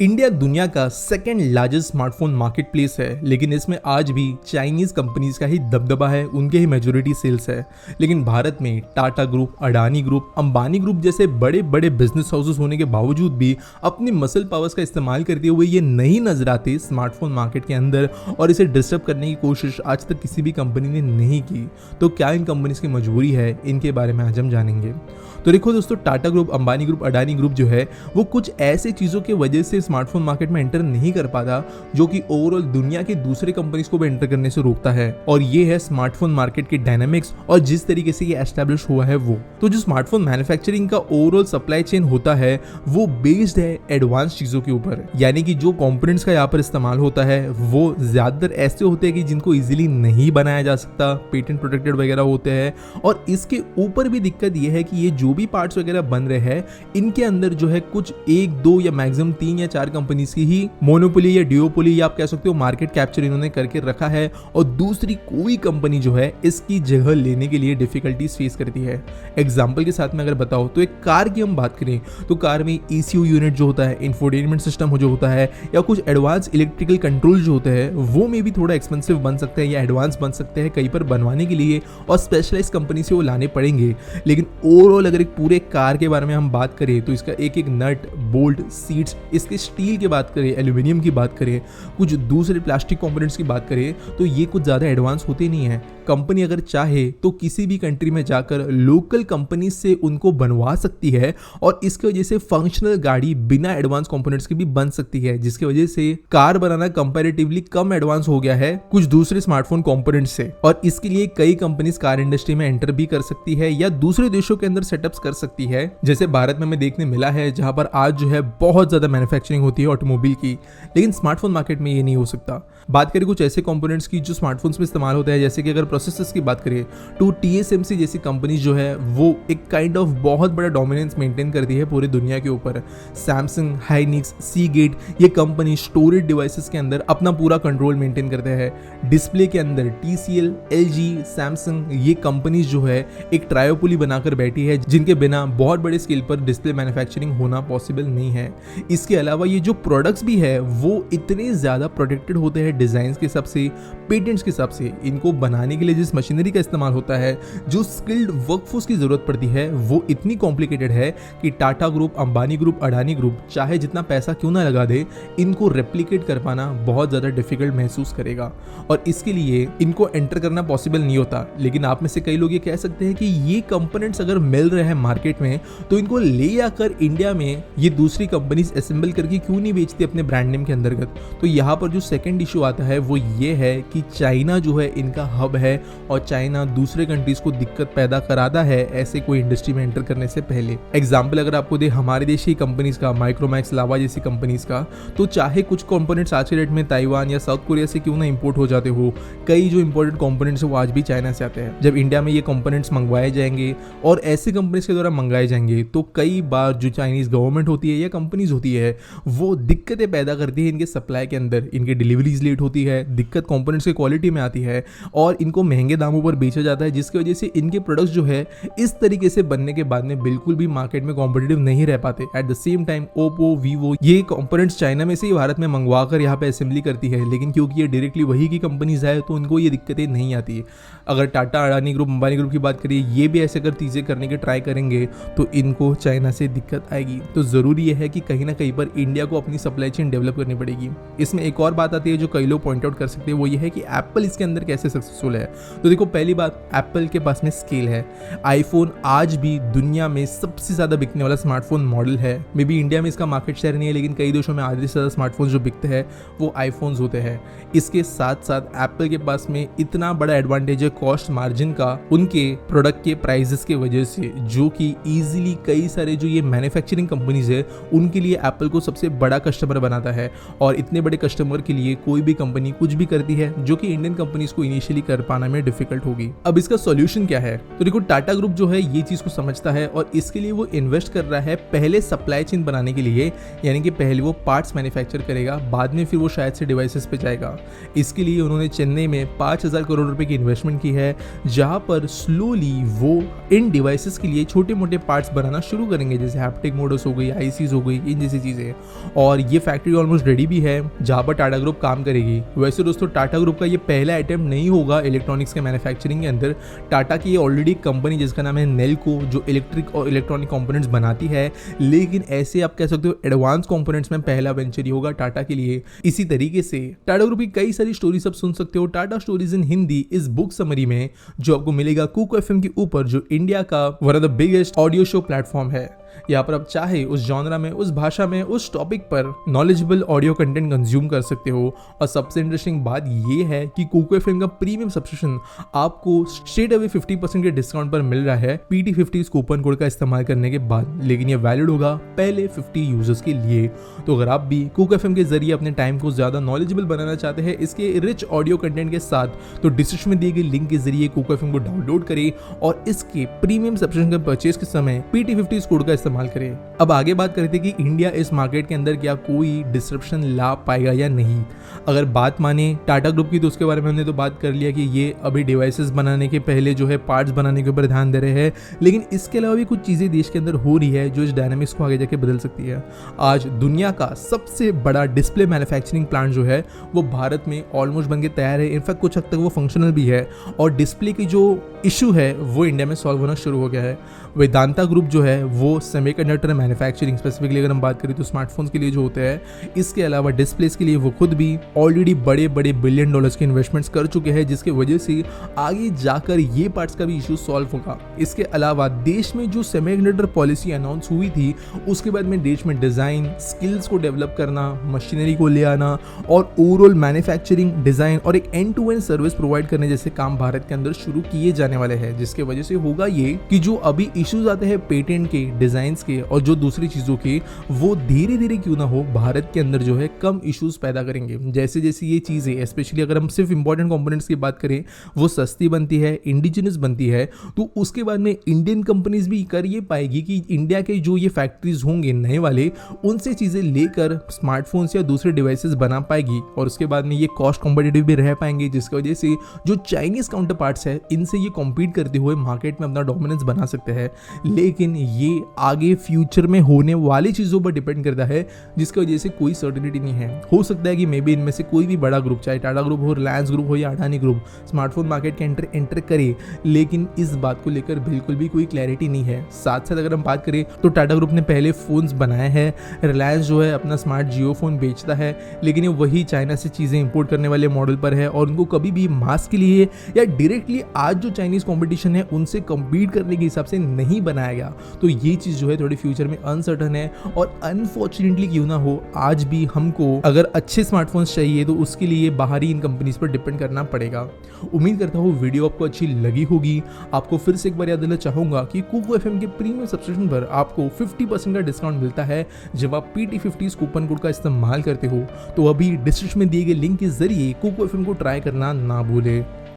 India दुनिया का second largest smartphone market place है, लेकिन इसमें आज भी चाइनीज कंपनीज का ही दबदबा है, उनके ही मेजोरिटी सेल्स है। लेकिन भारत में Tata group, Adani group, Ambani group जैसे बड़े बड़े बिजनेस हाउसेस होने के बावजूद भी अपनी मसल पावर्स का इस्तेमाल करते हुए ये नहीं नजर आते स्मार्टफोन मार्केट के अंदर और इसे डिस्टर्ब करने की कोशिश आज तक किसी भी कंपनी ने नहीं की। तो क्या इन कंपनीज की मजबूरी है, इनके बारे में आज हम जानेंगे। तो देखो दोस्तों, Tata group, Ambani group, Adani group जो है वो कुछ ऐसे चीज़ों की वजह से स्मार्टफोन मार्केट में एंटर नहीं कर पाता जो कि ओवरऑल दुनिया की दूसरे कंपनीज को भी एंटर करने से रोकता है। और ये है स्मार्टफोन मार्केट के डायनामिक्स और जिस तरीके से ये एस्टैब्लिश हुआ है वो। तो जो स्मार्टफोन मैन्युफैक्चरिंग का ओवरऑल सप्लाई चेन होता है वो बेस्ड है एडवांस चीज़ों के ऊपर, यानी कि जो कंपोनेंट्स का यहाँ पर इस्तेमाल होता है वो ज़्यादातर ऐसे होते हैं कि जिनको ईजिली नहीं बनाया जा सकता, पेटेंट प्रोटेक्टेड वगैरह होते हैं। और इसके ऊपर भी दिक्कत ये है कि ये जो भी पार्ट्स वगैरह बन रहे हैं इनके अंदर जो है कुछ एक दो या मैक्सिमम 3 या 4 कंपनीज की ही मोनोपोली या डिओपोली या आप कह सकते हो मार्केट कैप्चर इन्होंने करके रखा है, और दूसरी कोई कंपनी जो है इसकी जगह लेने के लिए डिफिकल्टीज फेस करती है। एग्जांपल के साथ में अगर बताओ तो एक कार की हम बात करें तो कार में ECU यूनिट जो होता है, इंफोटेनमेंट सिस्टम जो होता है, या कुछ एडवांस इलेक्ट्रिकल कंट्रोल जो होते हैं वो में भी थोड़ा एक्सपेंसिव बन सकते हैं या एडवांस बन सकते हैं कहीं पर बनवाने के लिए, और स्पेशलाइज कंपनी से वो लाने पड़ेंगे। लेकिन ओवरऑल अगर एक पूरे कार के बारे में हम बात करें तो इसका एक एक नट, बोल्ट, सीट्स, इसके स्टील की बात करें, एल्यूमिनियम की बात करें, कुछ दूसरे प्लास्टिक कंपोनेंट्स की बात करें तो ये कुछ ज़्यादा एडवांस होते नहीं है। कंपनी अगर चाहे तो किसी भी कंट्री में जाकर लोकल कंपनी से उनको बनवा सकती है, और इसकी वजह से फंक्शनल गाड़ी बिना एडवांस कंपोनेंट्स की भी बन सकती है, जिसकी वजह से कार बनाना कंपैरेटिवली कम एडवांस हो गया है कुछ दूसरे स्मार्टफोन कंपोनेंट्स से। और इसके लिए कई कंपनीज कार इंडस्ट्री में एंटर भी कर सकती है या दूसरे देशों के अंदर सेटअप्स कर सकती है, जैसे भारत में हमें देखने मिला है जहां पर आज जो है बहुत ज्यादा मैन्युफैक्चरिंग होती है ऑटोमोबाइल की। लेकिन स्मार्टफोन मार्केट में ये नहीं हो सकता। बात करें कुछ ऐसे कंपोनेंट्स की जो स्मार्टफोन्स में इस्तेमाल होता है, जैसे कि अगर प्रोसेसर्स की बात करें तो TSMC जैसी कंपनीज जो है वो एक काइंड ऑफ बहुत बड़ा डोमिनेंस मेंटेन करती है पूरी दुनिया के ऊपर। सैमसंग, हाइनिक्स, सीगेट ये कंपनी स्टोरेज डिवाइसेस के अंदर अपना पूरा कंट्रोल मेंटेन करते हैं। डिस्प्ले के अंदर TCL, LG, सैमसंग ये कंपनीज जो है एक ट्रायोपोली बनाकर बैठी है, जिनके बिना बहुत बड़े स्केल पर डिस्प्ले मैन्युफैक्चरिंग होना पॉसिबल नहीं है। इसके अलावा ये जो प्रोडक्ट्स भी है वो इतने ज़्यादा प्रोटेक्टेड होते हैं डिज़ाइन के हिसाब से, पेटेंट्स के हिसाब से। इनको बनाने के लिए जिस मशीनरी का इस्तेमाल होता है, जो स्किल्ड वर्कफोर्स की ज़रूरत पड़ती है वो इतनी कॉम्प्लिकेटेड है कि Tata group, Ambani group, Adani group चाहे जितना पैसा क्यों ना लगा दे, इनको रेप्लिकेट कर पाना बहुत ज़्यादा डिफिकल्ट महसूस करेगा, और इसके लिए इनको एंटर करना पॉसिबल नहीं होता। लेकिन आप में से कई लोग ये कह सकते हैं कि ये कंपोनेंट्स अगर मिल रहे हैं मार्केट में तो इनको ले आकर इंडिया में ये दूसरी कंपनीज असेंबल करके क्यों नहीं बेचती अपने ब्रांड नेम के अंतर्गत। तो यहाँ पर जो सेकंड इशू आता है वो ये है कि चाइना जो है इनका हब है, और चाइना दूसरे कंट्रीज को दिक्कत पैदा कराता है ऐसे कोई इंडस्ट्री में एंटर करने से पहले। एग्जाम्पल अगर आपको दे हमारे देश की कंपनीज का, माइक्रोमैक्स, लावा जैसी कंपनीज का, तो चाहे कुछ कंपोनेंट्स आज के डेट में ताइवान या साउथ कोरिया से क्यों ना इंपोर्ट हो जाते हो, कई जो इंपोर्टेड कंपोनेंट्स है वो आज भी चाइना से आते हैं। जब इंडिया में ये कंपोनेंट्स मंगवाए जाएंगे और ऐसे कंपनीज के द्वारा मंगाए जाएंगे तो कई बार जो चाइनीज गवर्नमेंट होती है या कंपनीज होती है वो दिक्कतें पैदा करती है इनके सप्लाई के अंदर। इनकी डिलीवरीज लेट होती है, दिक्कत कंपोनेंट्स की क्वालिटी में आती है, और इनको महंगे दामों पर बेचा जाता है, जिसकी वजह से इनके प्रोडक्ट्स जो है इस तरीके से बनने के बाद में बिल्कुल भी मार्केट में कॉम्पिटिटिव नहीं रह पाते। At the same time Oppo, Vivo ये कंपोनेंट्स चाइना में से ही भारत में मंगवा कर यहाँ पे असेंबली करती है, लेकिन क्योंकि ये डायरेक्टली वही की कंपनीज है तो इनको ये दिक्कतें नहीं आती। अगर टाटा, अडानी ग्रुप, अंबानी ग्रुप की बात करिए, ये भी ऐसे अगर चीज़ें करने के ट्राई करेंगे तो इनको चाइना से दिक्कत आएगी। तो ज़रूरी है कि कहीं ना कहीं पर इंडिया को अपनी सप्लाई चेन डेवलप करनी पड़ेगी। इसमें एक और बात आती है जो कई लोग पॉइंट आउट कर सकते हैं, वो ये है कि एप्पल इसके अंदर कैसे सक्सेसफुल है। तो देखो, पहली बात, एप्पल के पास में स्केल है। आईफोन आज भी दुनिया में सबसे ज़्यादा बिकने वाला स्मार्टफोन मॉडल है। मे बी इंडिया में इसका मार्केट शेयर नहीं है, लेकिन कई देशों में आधे से ज़्यादा स्मार्टफोन जो बिकते हैं वो आईफोन्स होते हैं। इसके साथ साथ एप्पल के पास में इतना बड़ा एडवांटेज है कॉस्ट मार्जिन का उनके प्रोडक्ट के प्राइसेस की वजह से, जो कि ईजिली कई सारे जो ये मैन्युफैक्चरिंग कंपनीज है उनके लिए एप्पल को सबसे बड़ा कस्टमर बनाता है। और इतने बड़े कस्टमर के लिए कोई भी कंपनी कुछ भी करती है जो कि इंडियन कंपनीज को इनिशियली कर पाना बनाने में डिफिकल्ट होगी। अब इसका सॉल्यूशन क्या है? तो देखो, टाटा ग्रुप जो है ये चीज को समझता है और इसके लिए वो इन्वेस्ट कर रहा है पहले सप्लाई चेन बनाने के लिए, यानी कि पहले वो पार्ट्स मैन्युफैक्चर करेगा, बाद में फिर वो शायद से डिवाइसेस पे जाएगा। इसके लिए उन्होंने चेन्नई में 5,000 करोड़ रुपए की इन्वेस्टमेंट की है, जहां पर स्लोली वो इन डिवाइसेस के लिए छोटे मोटे पार्ट्स बनाना शुरू करेंगे, जैसे हैप्टिक मोटर्स हो गई, आईसीज हो गई, इन जैसी चीजें। और ये फैक्ट्री ऑलमोस्ट रेडी भी है जहां पर टाटा ग्रुप काम करेगी। वैसे दोस्तों, टाटा ग्रुप का ये पहला अटेम्प्ट नहीं होगा इलेक्ट्रॉनिक्स के मैन्युफैक्चरिंग के अंदर। टाटा की ये ऑलरेडी कंपनी जिसका नाम है नेल्को, जो इलेक्ट्रिक और इलेक्ट्रॉनिक कंपोनेंट्स बनाती है, लेकिन ऐसे आप कह सकते हो एडवांस कंपोनेंट्स में पहला वेंचर ही होगा टाटा के लिए। इसी तरीके से टाटा ग्रुप की कई सारी स्टोरीज आप सुन सकते हो टाटा स्टोरीज इन हिंदी इस बुक समरी में, जो आपको मिलेगा कुको एफएम के ऊपर, जो इंडिया का one of the biggest audio show platform है। यहाँ पर आप चाहे उस जॉनरा में, उस भाषा में, उस टॉपिक पर नॉलेजेबल ऑडियो कंटेंट कंज्यूम कर सकते हो। और सबसे इंटरेस्टिंग बात ये है कि कुको एफएम का प्रीमियम सब्सक्रिप्शन आपको स्ट्रेट अवे 50% के डिस्काउंट पर मिल रहा है PT50 कूपन कोड का इस्तेमाल करने के बाद, लेकिन ये वैलिड होगा पहले 50 यूजर्स के लिए। तो अगर आप भी कुको एफएम के जरिए अपने टाइम को ज्यादा नॉलेजेबल बनाना चाहते हैं इसके रिच ऑडियो कंटेंट के साथ, तो डिस्क्रिप्शन में दिए गए लिंक के जरिए कुको एफएम को डाउनलोड करें और इसके प्रीमियम सब्सक्रिप्शन का परचेज के समय PT50 कोड का इस्तेमाल करें। अब आगे बात करते हैं कि इंडिया इस मार्केट के अंदर क्या कोई डिस्ट्रप्शन ला पाएगा या नहीं। अगर बात माने टाटा ग्रुप की, तो उसके बारे में हमने तो बात कर लिया कि ये अभी डिवाइसेस बनाने के पहले जो है पार्ट्स बनाने के ऊपर ध्यान दे रहे हैं, लेकिन इसके अलावा भी कुछ चीजें देश के अंदर हो रही है जो इस डायनामिक्स को आगे जाके बदल सकती है। आज दुनिया का सबसे बड़ा डिस्प्ले मैन्युफैक्चरिंग प्लांट जो है वो भारत में ऑलमोस्ट बनके तैयार है। इनफैक्ट कुछ हद तक वो फंक्शनल भी है और डिस्प्ले की जो इशू है वो इंडिया में सॉल्व होना शुरू हो गया है। वेदांता ग्रुप जो है वो सेमीकंडक्टर मैन्युफैक्चरिंग, स्पेसिफिकली अगर हम बात करें तो स्मार्टफोन्स के लिए जो होते हैं, इसके अलावा डिस्प्लेस के लिए वो खुद भी ऑलरेडी बड़े बड़े बिलियन डॉलर्स के इन्वेस्टमेंट्स कर चुके हैं, जिसकी वजह से आगे जाकर ये पार्ट्स का भी इशू सॉल्व होगा। इसके अलावा देश में जो सेमीकंडक्टर पॉलिसी अनाउंस हुई थी, उसके बाद में देश में डिजाइन स्किल्स को डेवलप करना, मशीनरी को ले आना और ओवरऑल मैन्युफैक्चरिंग, डिजाइन और एक end to end service provide करने जैसे काम भारत के अंदर शुरू किए जाने वाले हैं, जिसके वजह से होगा ये कि जो अभी इश्यूज आते हैं पेटेंट के, डिजाइन के और जो दूसरी चीजों के, वो धीरे धीरे क्यों ना हो भारत के अंदर जो है कम इश्यूज पैदा करेंगे। जैसे जैसे ये चीजें, स्पेशली अगर हम सिर्फ इंपॉर्टेंट कंपोनेंट्स की बात करें, वो सस्ती बनती है, इंडिजिनस बनती है, तो उसके बाद में इंडियन कंपनीज भी कर ये पाएगी कि इंडिया के जो ये फैक्ट्रीज होंगे नए वाले, उनसे चीजें लेकर स्मार्टफोन्स या दूसरे डिवाइसेस बना पाएगी और उसके बाद में ये कॉस्ट कॉम्पिटिटिव भी रह पाएंगे, जिसकी वजह से जो चाइनीज काउंटर पार्ट्स है इनसे ये कॉम्पीट करते हुए मार्केट में अपना डोमिनेंस बना सकते हैं। लेकिन ये आगे फ्यूचर में होने वाली चीजों पर डिपेंड करता है, जिसकी वजह से कोई सर्टिनिटी नहीं है। हो सकता है कि मे बी इनमें से कोई भी बड़ा ग्रुप, चाहे टाटा ग्रुप हो, रिलायंस ग्रुप हो या अडानी ग्रुप, स्मार्टफोन मार्केट के एंटर करे, लेकिन इस बात को लेकर बिल्कुल भी कोई क्लैरिटी नहीं है। साथ साथ अगर हम बात करें तो टाटा ग्रुप ने पहले फोन्स बनाए हैं, रिलायंस जो है अपना स्मार्ट जियो फोन बेचता है, लेकिन ये वही चाइना से चीजें इंपोर्ट करने वाले मॉडल पर है और उनको कभी भी मास के लिए या डायरेक्टली आज जो चाइनीज कंपटीशन है उनसे कम्पीट करने के हिसाब से नहीं बनाया गया। तो ये चीज जो है थोड़ी फ्यूचर में अनसर्टन है और अनफॉर्चुनेटली क्यों ना हो, आज भी हमको अगर अच्छे स्मार्टफोन्स चाहिए तो उसके लिए बाहरी इन कंपनीज पर डिपेंड करना पड़ेगा। उम्मीद करता हूँ वीडियो आपको अच्छी लगी होगी। आपको फिर से एक बार याद दिलाना चाहूंगा कि कुको एफएम के प्रीमियम सब्सक्रिप्शन पर आपको 50% का डिस्काउंट मिलता है जब आप PT50 कूपन कोड का इस्तेमाल करते हो। तो अभी डिस्क्रिप्शन में दिए गए लिंक के जरिए कुको एफएम को ट्राई करना ना भूले।